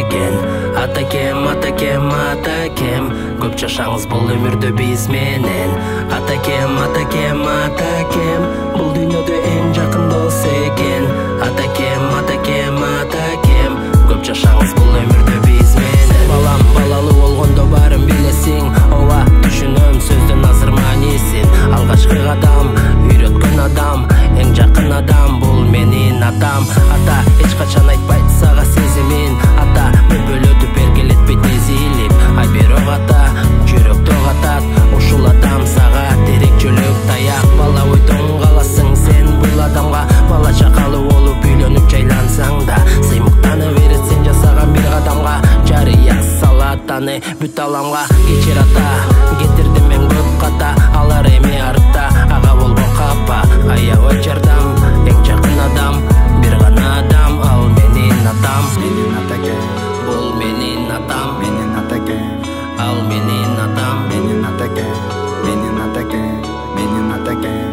экен. Атакем, атакем, атакем, көп жашаңыз бул өмүрдө биз менен. Атакем, атакем, атакем, бул дүйнөдө эң жакын дос экен. Атакем, атакем, атакем, көп жашаңыз бул өмүрдө биз менен. Балам балалуу болгондо баарын билесиң, ооба түшүнөм сөздөн азыр маанисин. Алгачкы кадам үйрөткөн адам, эң жакын адам бул менин атам. Ата эч качан айтпайт сага сезимин, ата бөлөтүп эркелетпейт эзилип. Ай бирок ата жүрөктө катат, ушул адам сага терек жөлөк таяк. Бала ойдон каласың сен бул адамга, бала чакалуу болуп үйлөнүп жайлансаң да сыймыктанып берет сен жасаган бир кадамга. Жарыя салат аны бүт аламга. Кечир ата, кетирдим мен көп ката, алар эми артта, ага болбо капа. Аябай жардам, эң жакын адам, бир гана адам, ал менин атам. Менин атакем, Бул менин атам, менин атакем, ал менин атам. менин атакем, менин атакем, менин атакем.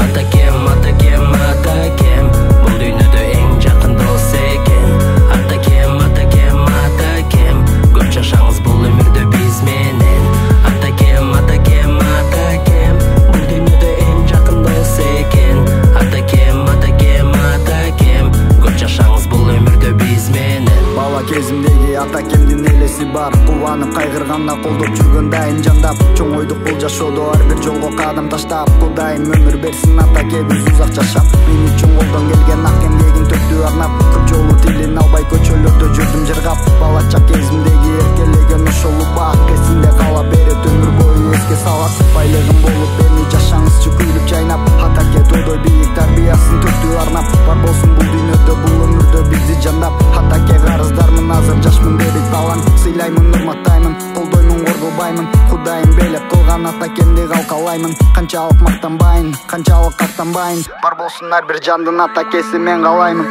Атакем, атакем, атакем, бул дүйнөдө эң жакын дос экен. Атакем, атакем, атакем, көп жашаңыз бул өмүрдө биз менен. Атакем, атакем, атакем, бул дүйнөдө эң жакын дос экен. Атакем, атакем, атакем, көп жашаңыз бул өмүрдө биз менен. Бала кезимдеги атакемдин элеси бар, кубанып кайгырганда колдоп жүргөн дайым жандап. Чоң ойдук бул жашоодо ар бир жолго кадам таштап, Кудайым өмүр берсин атакебиз узак жашап. Мен үчүн колдон келген ак эмгегин төктү арнап, көп жолу тилин албай көчөлөрдө жүрдүм жыргап. Бала чак кезимдеги эркелеген ошол убак эсимде кала берет, өмүр бою эске салат. Байлыгым болуп эми жашаңызчы күлүп жайнап, атаке тодой бийик тарбиясын төктү арнап. Бар болсун бул дүйнөдө бул өмүрдө бизди жандап, атаке карыздармын азыр жашмын дедик балаң. Сыйлаймын, урматтаймын, колдоймун, коргобаймын, Кудайым белеп кылган атакемди калкалаймын. Канчалык мактанбайын, канчалык каттанбайын, бар болсун ар бир жандын атакеси мен каалаймын.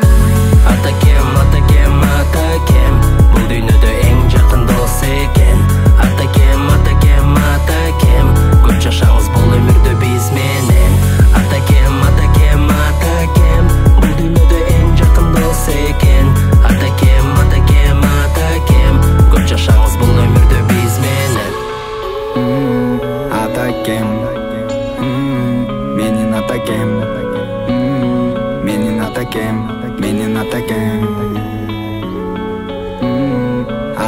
Атакем, атакем, атакем, бул дүйнөдө эң жакын дос экен. Атакем, атакем, атакем, көп жашаңыз бул өмүрдө биз менен. Атакем, атакем, атакем, бул дүйнөдө эң жакын дос экен. Атакем, атакем, атакем, көп жашаңыз бул өмүрдө биз менен. Атакем, менин атакем, менин атакем, менин атакем.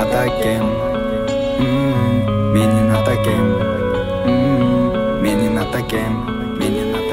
Атакем, менин атакем, менин атакем, менин атакем.